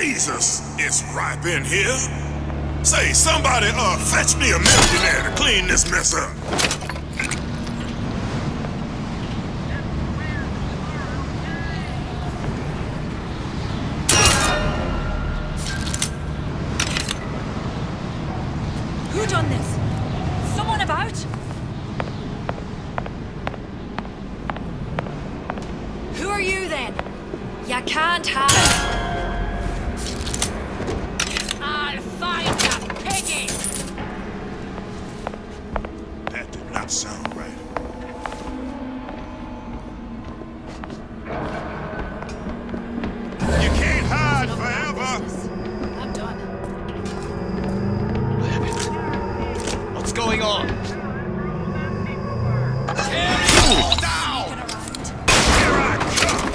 Jesus, it's ripe in here. Say, somebody, fetch me a millionaire to clean this mess up. Who done this? Someone about? Who are you then? You can't have it. I'll find you, piggy! That did not sound right. You can't hide forever. I'm done. What's going on? Down! Here I come.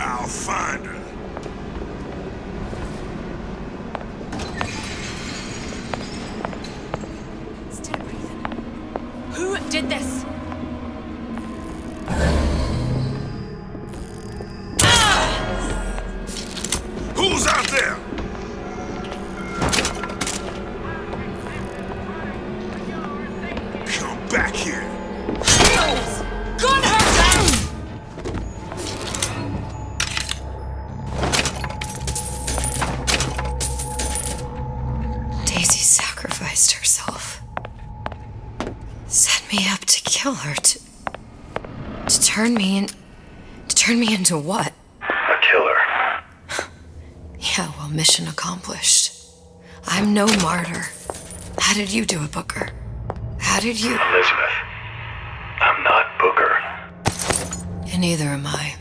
I'll find her. Still breathing. Who did this? Who's out there? Come back here. Gun her down! Daisy sacrificed herself. Set me up to kill her, to turn me into what? A killer. Yeah, well, mission accomplished. I'm no martyr. How did you do it, Booker? How did you? Elizabeth, I'm not Booker. And neither am I.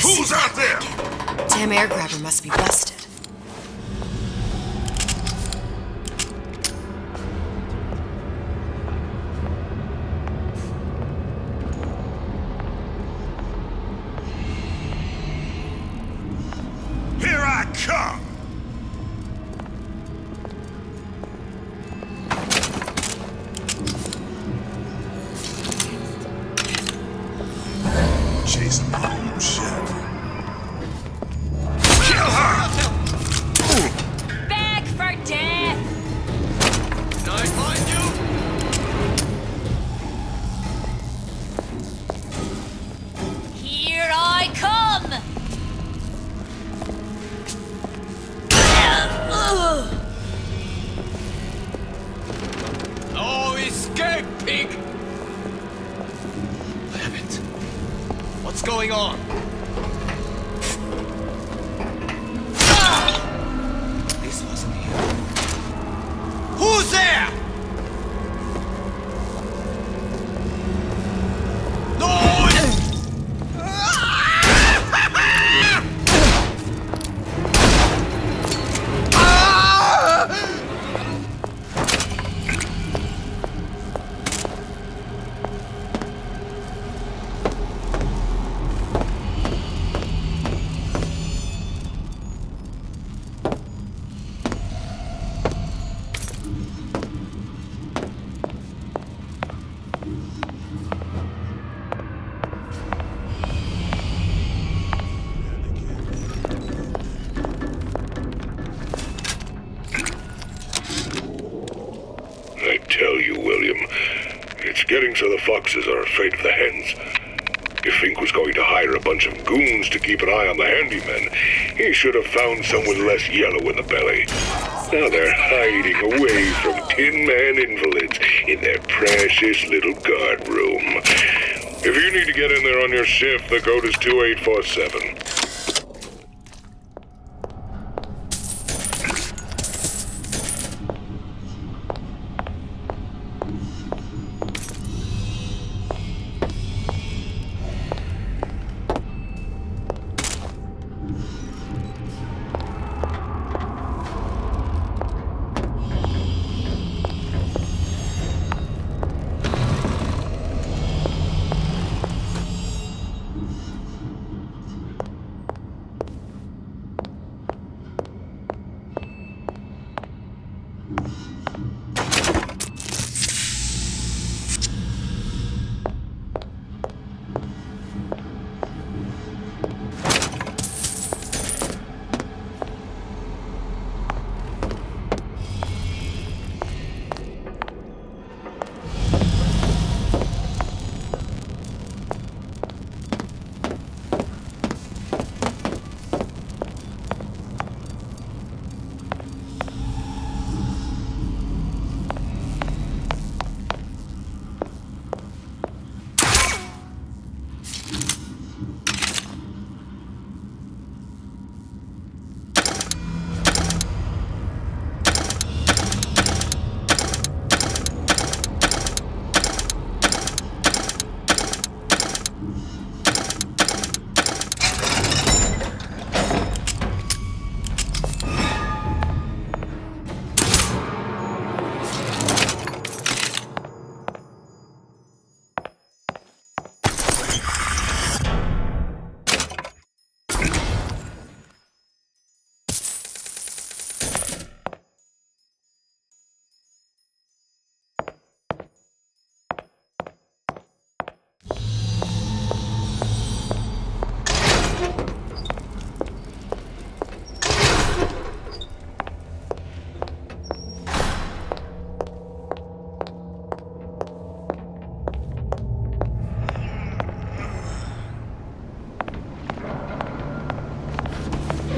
Who's out there? Damn air grabber must be busted. Here I come. Chasing my own shadow. Kill her! Beg for death! Can I find you? Here I come! No escape, pig! Damn it. What's going on? This wasn't here. Who's there? No! I tell you, William, it's getting so the foxes are afraid of the hens. If Fink was going to hire a bunch of goons to keep an eye on the handymen, he should have found someone less yellow in the belly. Now they're hiding away from Tin Man invalids in their precious little guard room. If you need to get in there on your shift, the code is 2847.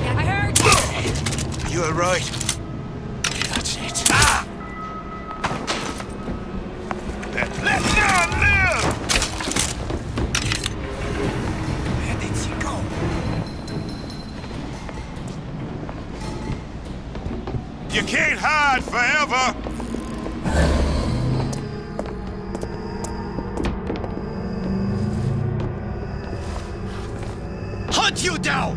Yeah, I heard you. You are right. That's it. Ah! Let her live! Where did she go? You can't hide forever. Hunt you down!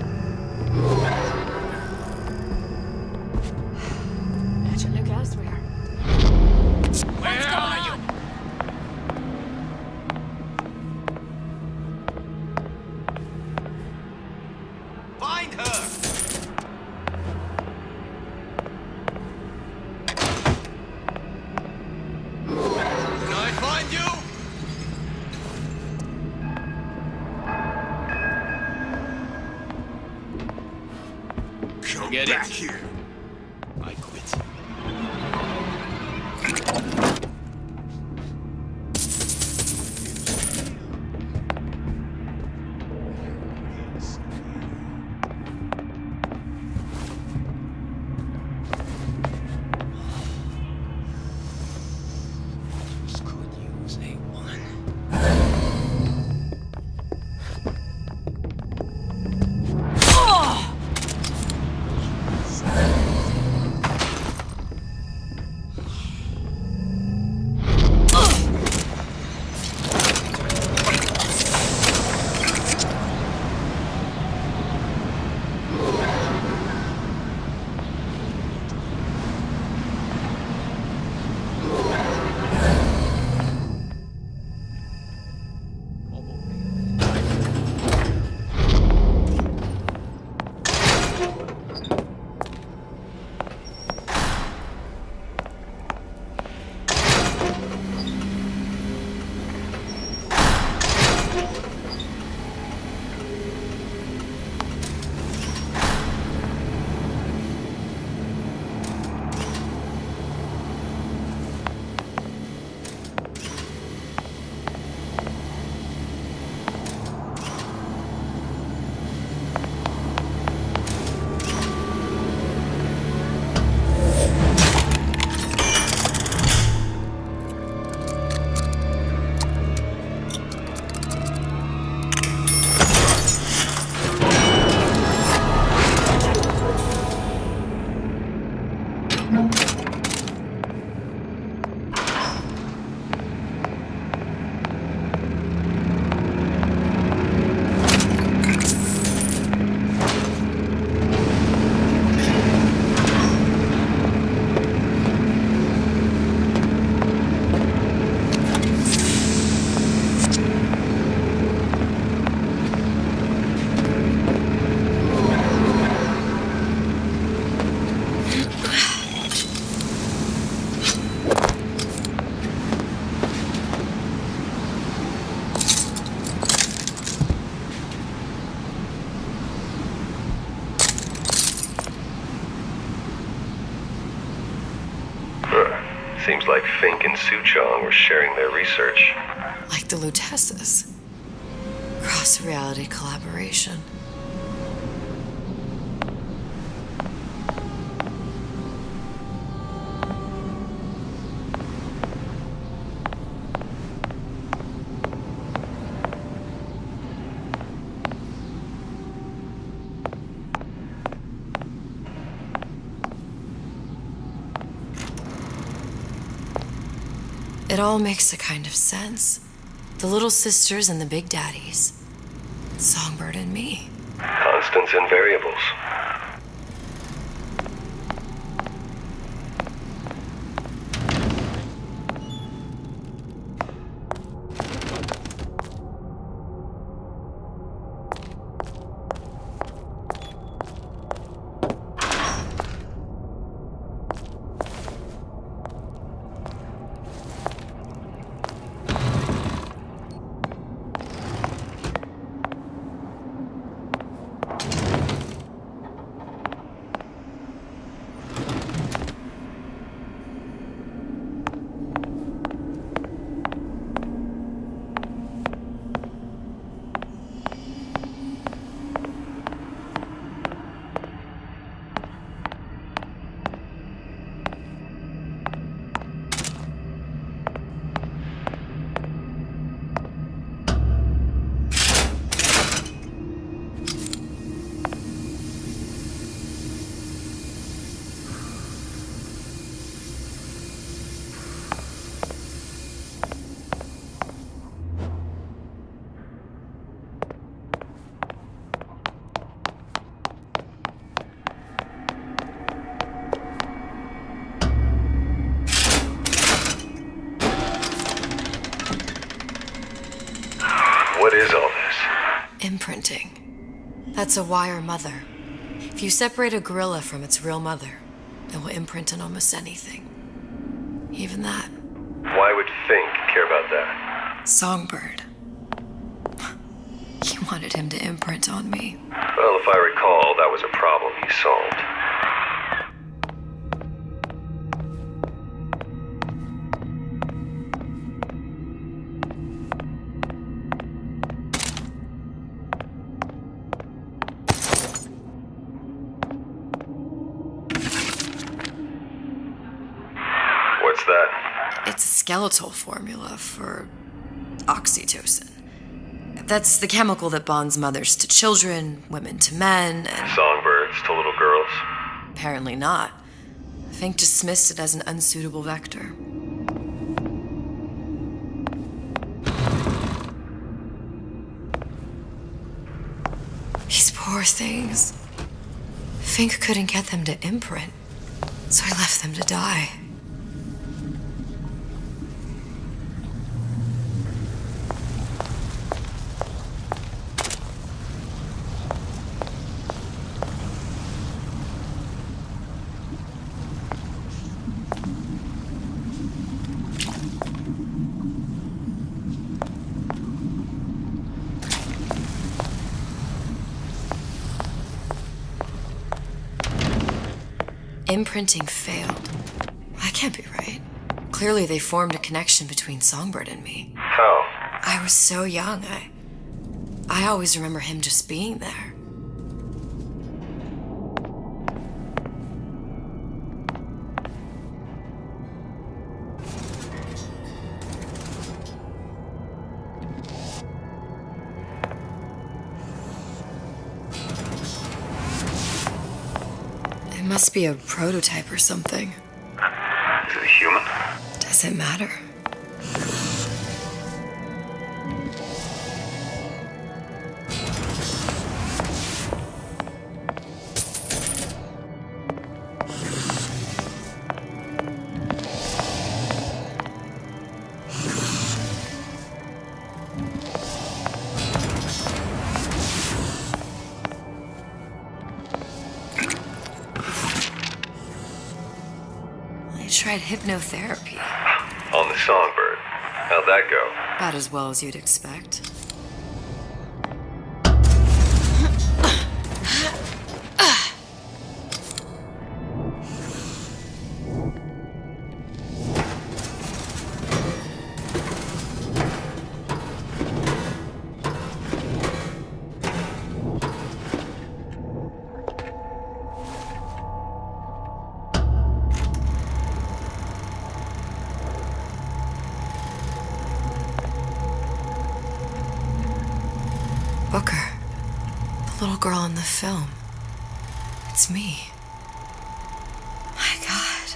I should look elsewhere. Where are you? Find her! Can I find you? Come Get back it. here. I quit. Could use a one. Oh! Seems like Fink and Suchong were sharing their research. Like the Lutesses. Cross-reality collaboration. It all makes a kind of sense. The little sisters and the big daddies. Songbird and me. Constants and variables. What is all this? Imprinting. That's a wire mother. If you separate a gorilla from its real mother, it will imprint on almost anything. Even that. Why would Fink care about that? Songbird. He wanted him to imprint on me. Well, if I recall, that was a problem he solved. What's that? It's a skeletal formula for oxytocin. That's the chemical that bonds mothers to children, women to men, and... Songbirds to little girls. Apparently not. Fink dismissed it as an unsuitable vector. These poor things. Fink couldn't get them to imprint, so I left them to die. Imprinting failed. That can't be right. Clearly they formed a connection between Songbird and me. How? I was so young, I always remember him just being there. It must be a prototype or something. Is it a human? Does it matter? I tried hypnotherapy. On the Songbird. How'd that go? About as well as you'd expect. little girl in the film. It's me. My God.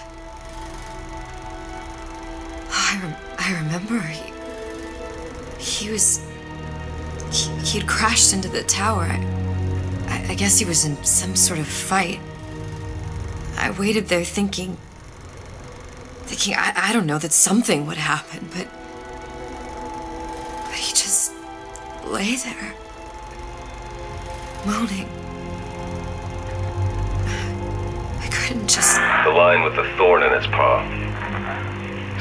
Oh, I remember he'd crashed into the tower. I guess he was in some sort of fight. I waited there thinking I don't know, that something would happen, but he just lay there, moaning. I couldn't just... The lion with the thorn in its paw.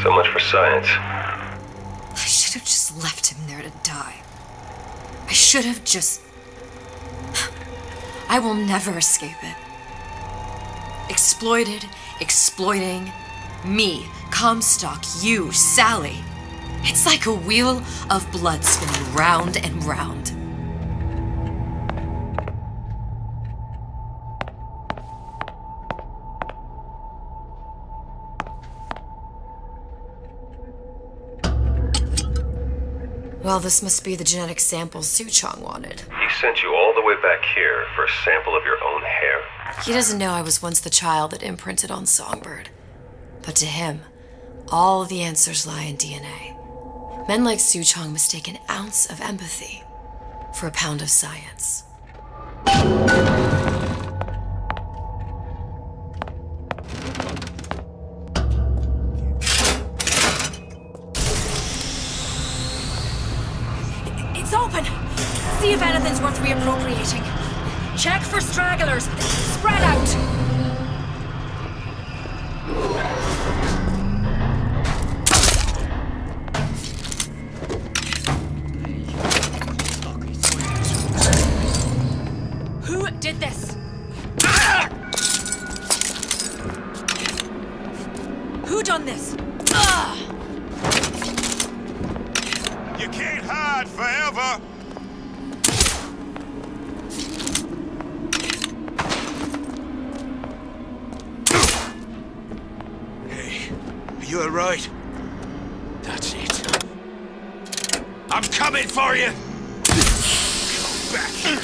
So much for science. I should have just left him there to die. I should have just... I will never escape it. Exploited, exploiting, me, Comstock, you, Sally. It's like a wheel of blood spinning round and round. Well, this must be the genetic sample Suchong wanted. He sent you all the way back here for a sample of your own hair? He doesn't know I was once the child that imprinted on Songbird. But to him, all the answers lie in DNA. Men like Suchong mistake an ounce of empathy for a pound of science. It's open! See if anything's worth reappropriating. Check for stragglers. Spread out! Who did this? Who done this? You can't hide forever. Hey, are you alright? That's it. I'm coming for you! Come back here.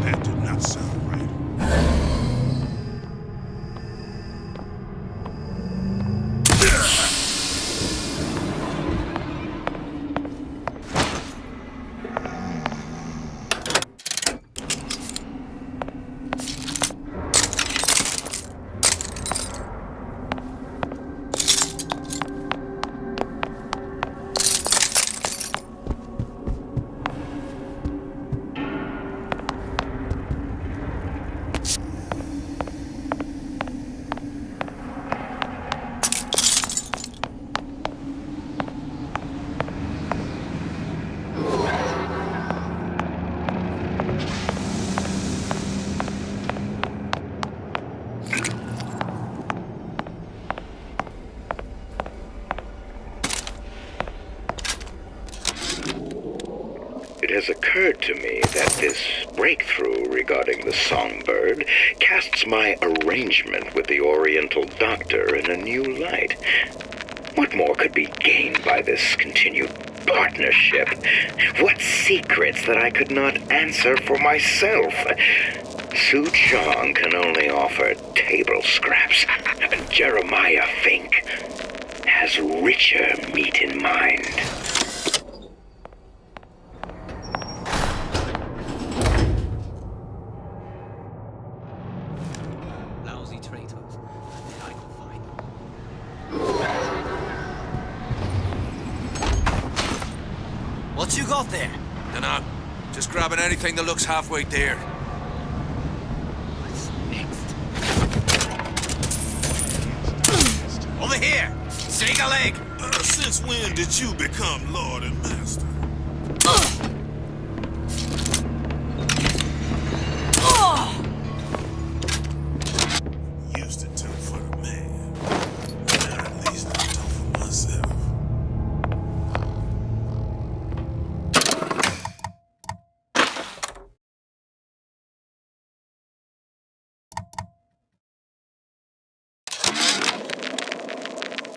That did not sound right. It has occurred to me that this breakthrough regarding the Songbird casts my arrangement with the Oriental Doctor in a new light. What more could be gained by this continued partnership? What secrets that I could not answer for myself? Suchong can only offer table scraps. Jeremiah Fink has richer meat in mind. Lousy traitors. I can find them. What you got there? Dunno. Just grabbing anything that looks halfway there. What's next? Over here! Shake a leg! Since when did you become Lord and Master? Used to do for the man. Now at least I do for myself.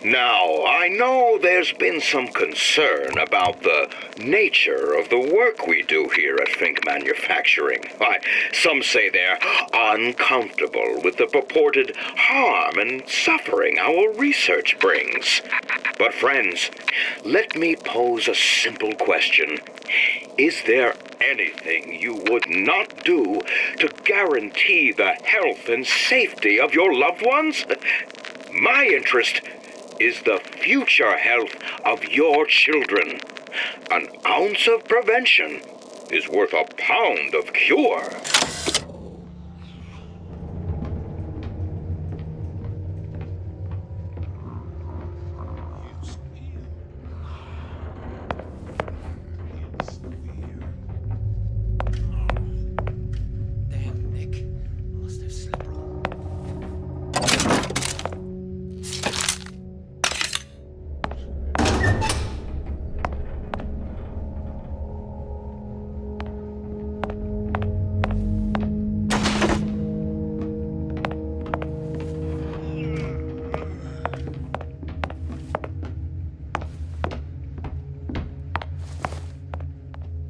Now, I know there's been some concern about the nature of the work we do here at Fink Manufacturing. Why, some say they're uncomfortable with the purported harm and suffering our research brings. But friends, let me pose a simple question. Is there anything you would not do to guarantee the health and safety of your loved ones? My interest is the future health of your children. An ounce of prevention is worth a pound of cure. Damn, Nick. Must have slipped wrong.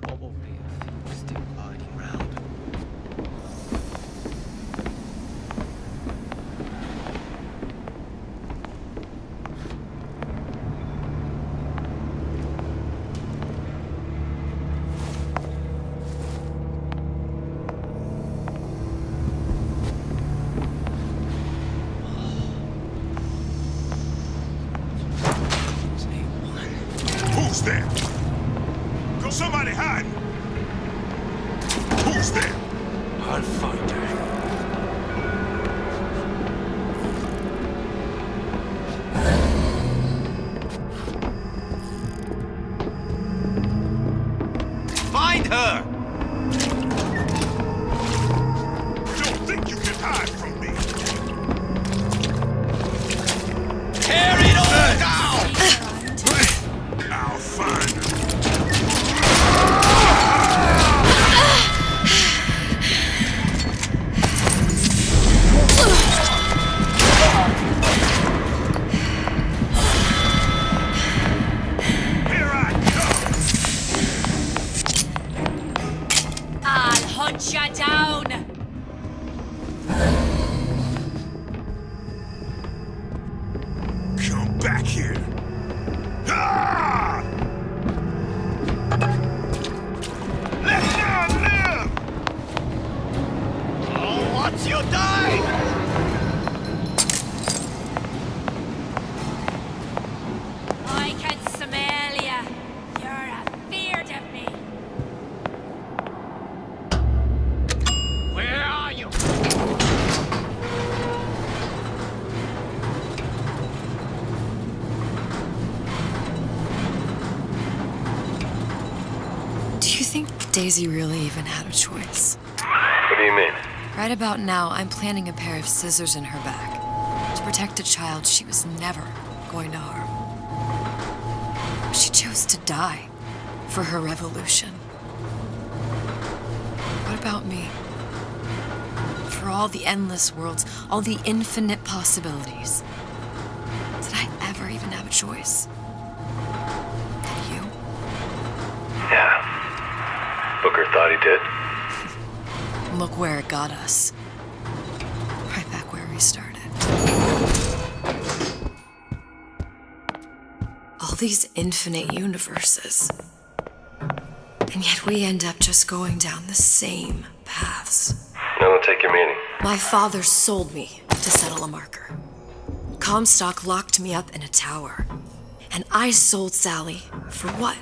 Probably a few still hiding around. Who's there? Go somebody hide! Who's there? I'll find her. Find her! Don't think you can hide from me! Tear it all down! I'll find her. Here I come! I'll hunt ya down! Come back here! Ah! Let none live! Oh, once you die! I can smell ya. You're afeard of me. Where are you? Do you think Daisy really even had a choice? What do you mean? Right about now, I'm planting a pair of scissors in her back to protect a child she was never going to harm. But she chose to die for her revolution. What about me? For all the endless worlds, all the infinite possibilities. Did I ever even have a choice? Did you? Yeah. Booker thought he did. Look where it got us. Right back where we started. All these infinite universes. And yet we end up just going down the same paths. I don't take your meaning. My father sold me to settle a marker. Comstock locked me up in a tower. And I sold Sally for what?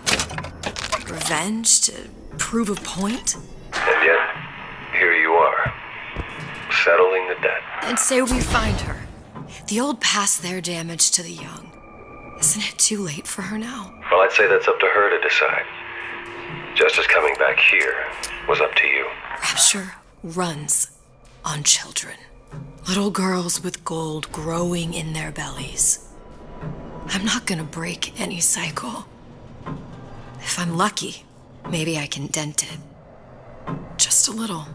Revenge? To prove a point? And yet, here you are, settling the debt. And say we find her. The old pass their damage to the young. Isn't it too late for her now? Well, I'd say that's up to her to decide. Justice coming back here was up to you. Rapture runs on children. Little girls with gold growing in their bellies. I'm not gonna break any cycle. If I'm lucky, maybe I can dent it. Just a little.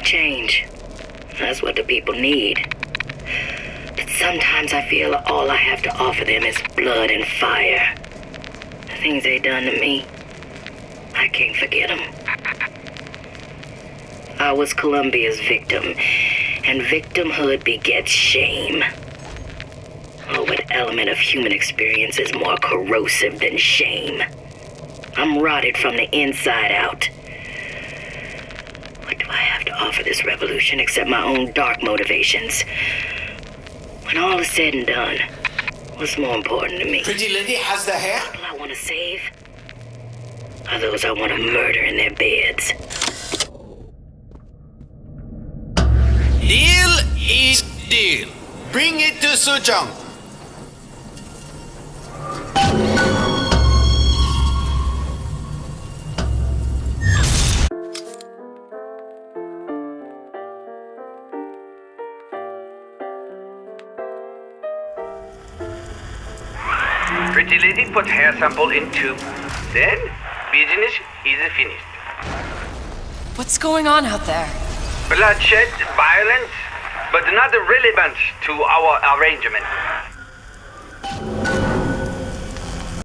Change. That's what the people need. But sometimes I feel all I have to offer them is blood and fire. The things they done to me, I can't forget them. I was Columbia's victim, and victimhood begets shame. Oh, what element of human experience is more corrosive than shame? I'm rotted from the inside out. What do I have to offer this revolution except my own dark motivations? When all is said and done, what's more important to me? Pretty lady has the hair? People I want to save? Are those I want to murder in their beds? Deal is deal. Bring it to Sujong. Pretty lady put hair sample in tube. Then, business is finished. What's going on out there? Bloodshed, violence, but not relevant to our arrangement.